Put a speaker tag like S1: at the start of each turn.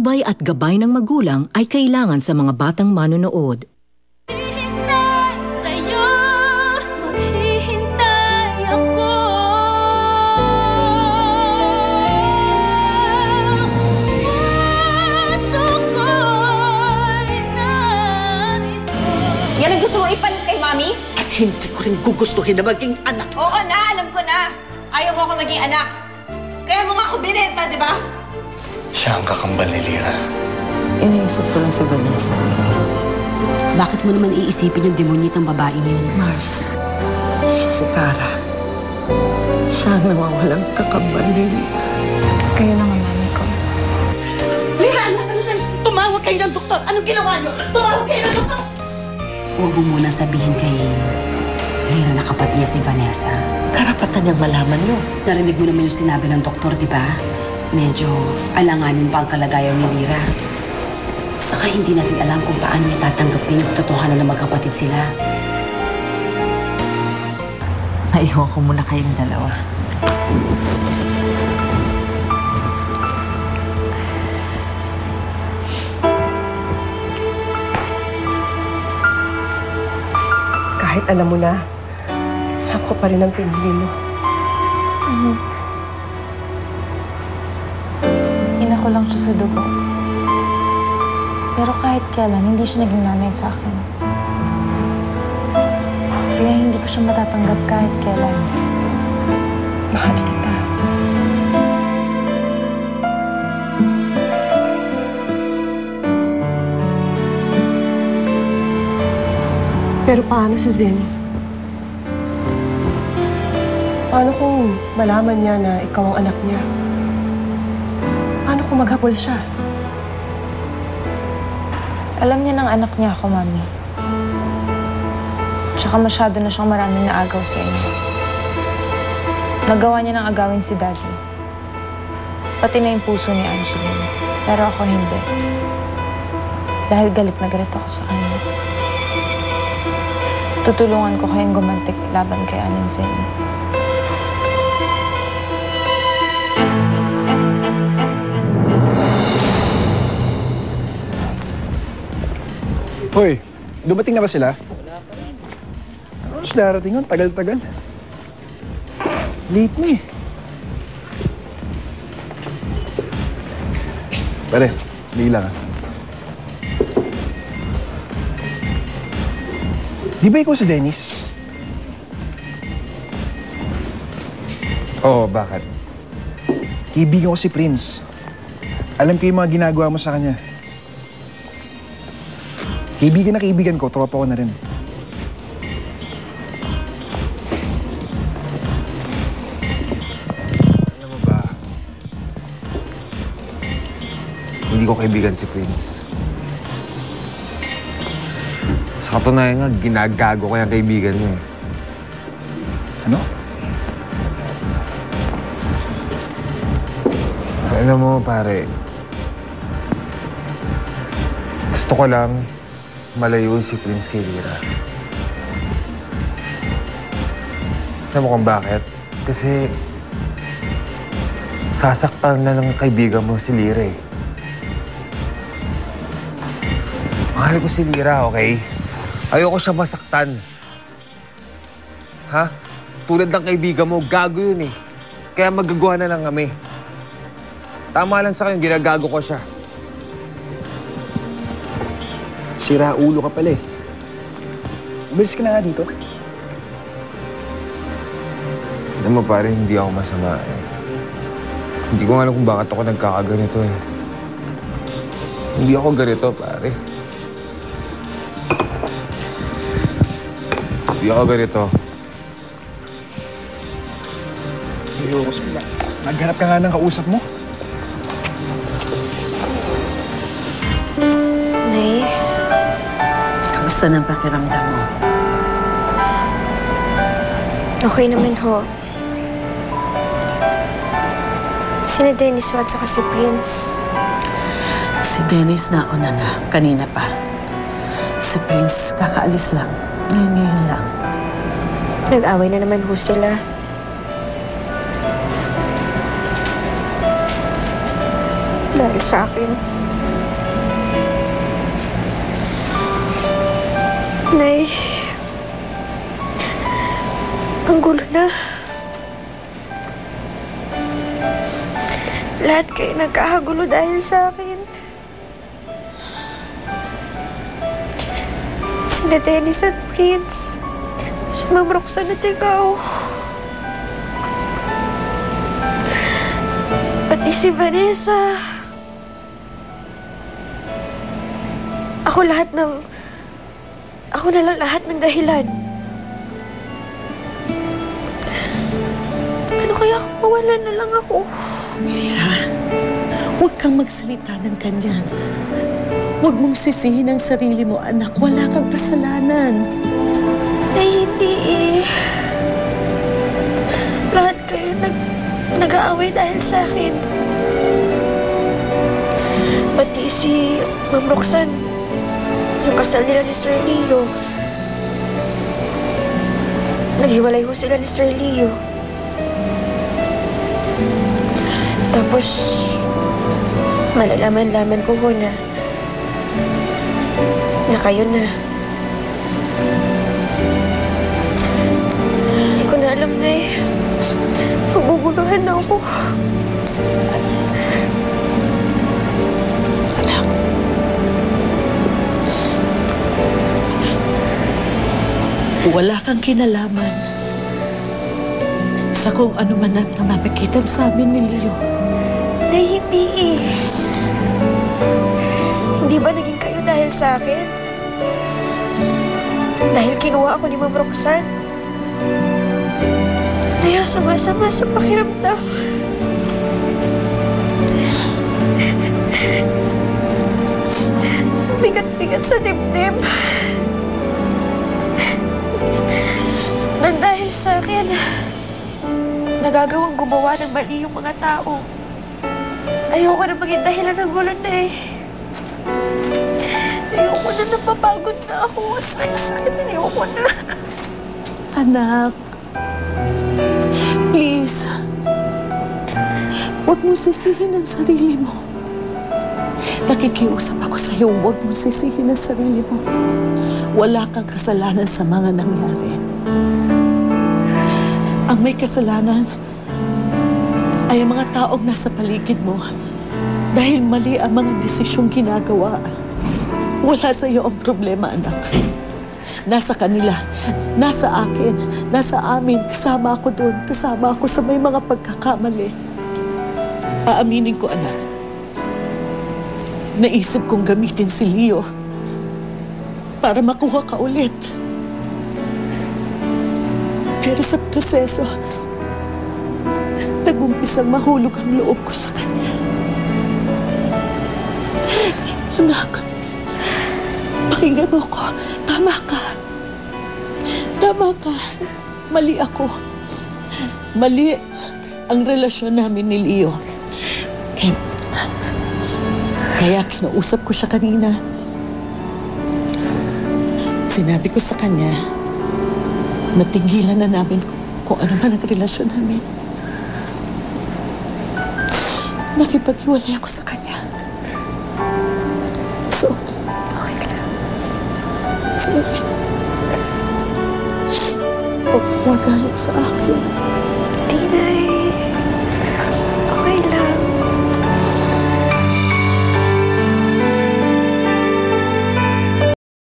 S1: patnubay at gabay ng magulang ay kailangan sa mga batang manonood.
S2: Yan ang gusto mo ipalit kay Mami?
S3: At hindi ko rin gugustuhin na maging anak.
S2: Oo na, alam ko na. Ayaw mo ako maging anak. Kaya mo nga ako binenta, di ba?
S4: Siya ang kakambal ni Lyra.
S3: Iniisip ko lang si Vanessa.
S5: Bakit mo naman iisipin yung demonyitang babaeng yun?
S3: Mars, siya si Cara. Siya ang nawawalang kakambal ni Lyra.
S6: Kayo lang ang mami ko.
S3: Lyra, anak, ano lang? Tumawag kayo ng doktor. Anong ginawa niyo? Tumawag kayo ng doktor!
S5: Huwag mo muna sabihin kay Lyra na kapatid niya si Vanessa.
S3: Karapatan niyang malaman yun.
S5: Narinig mo naman yung sinabi ng doktor, di ba? Medyo alanganin pa ang kalagayan ni Lyra. Saka hindi natin alam kung paano niya tatanggapin yung katotohanan na magkapatid sila.
S3: Naiwan ko muna kayong dalawa.
S7: Kahit alam mo na, ako pa rin ang pinili mo.
S6: Ina ko lang siya sa dugo. Pero kahit kailan, hindi siya naging nanay sa akin. Kaya hindi ko siya matatanggap kahit kailan.
S7: Mahal kita. Pero paano si Zenny? Paano kung malaman niya na ikaw ang anak niya? Paano kung maghabol siya?
S6: Alam niya ng anak niya ako, Mami. Tsaka masyado na siyang maraming naagaw sa inyo. Nagawa niya ng agawin si Daddy. Pati na yung puso ni Angeline. Pero ako hindi. Dahil galit na galit ako sa kanya. Tutulungan ko kayong gumantik laban kay Aling Zenny.
S8: Hoy, dumating na ba sila? Tapos darating yun, tagal-tagal. Late na eh. Pare, hindi lang ah. Di ba ikaw si Dennis?
S9: Oo, bakit?
S8: Kaibigan ko si Prince. Alam ko yung mga ginagawa mo sa kanya. Kaibigan na kaibigan ko, tropa ko na rin.
S9: Alam mo ba, hindi ko kaibigan si Prince. Sa katunayan nga, ginagago ko yung kaibigan niya eh.
S8: Ano?
S9: Alam mo, pare, gusto ko lang malayo si Prince kay Lyra. Alam mo kung bakit? Kasi sasaktan na ng kaibigan mo si Lyra eh. Mahal ko si Lyra, okay? Ayoko siya masaktan. Ha? Tulad ng kaibigan mo, gago yun eh. Kaya magagawa na lang kami. Tama lang sa akin, ginagago ko siya.
S8: Sira ulo ka pala eh. Umalis ka na nga dito.
S9: Alam mo pare, hindi ako masama eh. Hindi ko alam kung bakit ako nagkakaganito eh. Hindi ako ganito, pare. Hindi ako ganito.
S8: Ayoko sila. Naghanap ka nga ng kausap mo.
S2: Nay,
S3: Kamusta ng pakiramdam mo?
S6: Okay naman ho. Sina Dennis at saka si Prince.
S3: Si Dennis nauna na, kanina pa. Si Prince kakaalis lang. Ngayon lang.
S6: Nag-away na naman ho sila. Dahil sa akin.
S10: Nay, ang gulo na. Lahat kayo nagkakagulo dahil sa akin. Sina Dennis at Prince. Si Ma'am Roxanne at ikaw. Pati si Vanessa. Ako na lang lahat ng dahilan. Ano kaya kung mawalan na lang ako?
S3: Lira, huwag kang magsalita ng ganyan. Huwag mong sisihin ang sarili mo, anak. Wala kang kasalanan.
S10: Ay, hindi eh. Lahat kayo nag-aaway dahil sa akin. Pati si Ma'am Roxanne, yung kasal nila ni Sir Leo. Naghiwalay ho sila ni Sir Leo. Tapos, malalaman-laman ko ho na kayo na. Hindi ko na alam na eh. Maguguluhan na ako.
S3: Anak. Wala kang kinalaman sa kung ano man ang namamagitan sa amin ni Leo.
S10: Nay, hindi eh. Hindi ba naging kayo dahil sa akin? Dahil kinuha ako ni Ma'am Roxanne? Kaya sama-sama sa pakiramdam. Bigat-bigat sa dibdib. Nang dahil sa akin, nagagawang gumawa ng mali yung mga tao. Ayoko na maging dahilan ng gulo na eh. Ayoko na, napapagod na ako. Sakit-sakit, ayoko na.
S3: Anak, please, huwag mong sisihin ang sarili mo. Nakikiusap ako sa'yo, huwag mong sisihin ang sarili mo. Wala kang kasalanan sa mga nangyari. Ang may kasalanan ay ang mga taong nasa paligid mo dahil mali ang mga desisyong ginagawa. Wala sa iyo ang problema, anak. Nasa kanila, nasa akin, nasa amin. Kasama ako doon, kasama ako sa may mga pagkakamali. Aaminin ko, anak. Naisip kong gamitin si Leo para makuha ka ulit. Pero sa proseso, nag-umpisang mahulog ang loob ko sa kanya. Anak, pakinggan mo ko. Tama ka. Tama ka. Mali ako. Mali ang relasyon namin ni Leo. Kaya kinausap ko siya kanina. Sinabi ko sa kanya, natigilan na namin kung ano man ang relasyon namin. Nakipag-iwalay ako sa kanya. So, okay lang. Sorry. Huwag magalit sa akin.
S10: Tinay.